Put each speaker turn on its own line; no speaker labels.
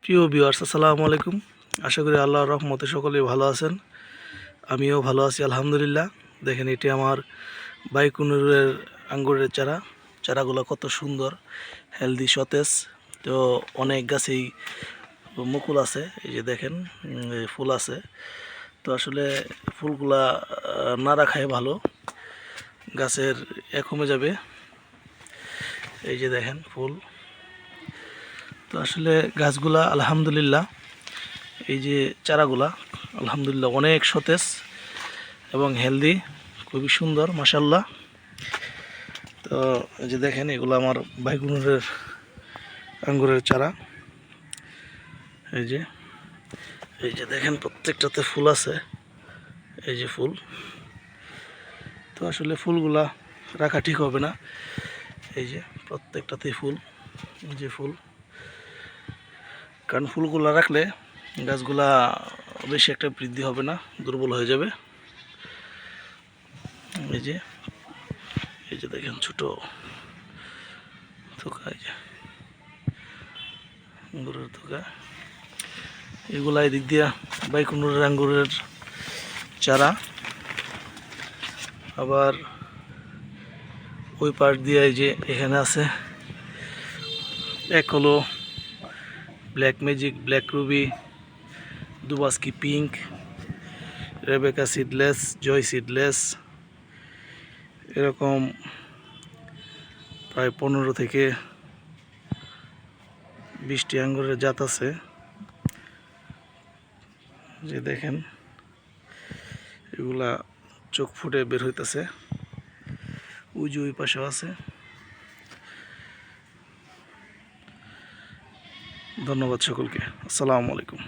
প্রিয় ভিউয়ার্স, আসসালামু আলাইকুম। আশা করি আল্লাহর রহমতে সকলেই ভালো আছেন। আমিও ভালো আছি আলহামদুলিল্লাহ। দেখেন, এটি আমার বাইকুনুরের আঙ্গুরের চারাগুলো কত সুন্দর, হেলদি, সতেজ। তো অনেক গাছেই মুকুল আছে, এই যে দেখেন, এই ফুল আছে। তো আসলে ফুলগুলা না রাখাই ভালো, গাছের কমে যাবে। এই যে দেখেন ফুল। তো আসলে গাছগুলা আলহামদুলিল্লাহ, এই যে চারাগুলা আলহামদুলিল্লাহ অনেক সতেজ এবং হেলদি, খুবই সুন্দর মাশাল্লাহ। তো এই যে দেখেন, এগুলো আমার বাইকুনুরের আঙ্গুরের চারা। এই যে এই যে দেখেন, প্রত্যেকটাতে ফুল আছে, এই যে ফুল। তো আসলে ফুলগুলা রাখা ঠিক হবে না, এই যে প্রত্যেকটাতেই ফুল, এই যে ফুল। কারণ ফুলগুলা রাখলে গাছগুলা বেশি একটা বৃদ্ধি হবে না, দুর্বল হয়ে যাবে। এই যে এই যে দেখেন ছোট থোকা, এই যে আঙ্গুরের থোকা। এগুলা এদিক দিয়া বাইকুনুরের আঙ্গুরের চারা। আবার ওই পাশ দিয়ে এই যে এখানে আছে, এক হলো ব্ল্যাক ম্যাজিক, ব্ল্যাক রুবি, দুবাস্কি pink, Rebecca seedless, Joy seedless, এরকম প্রায় 15 থেকে 20টি আঙ্গুরের জাত আছে। যে দেখেন, এগুলা চোখ ফুটে বের হইতেছে। ওই যে ওই পাশেও আছে। ধন্যবাদ সকলকে। আসসালামু আলাইকুম।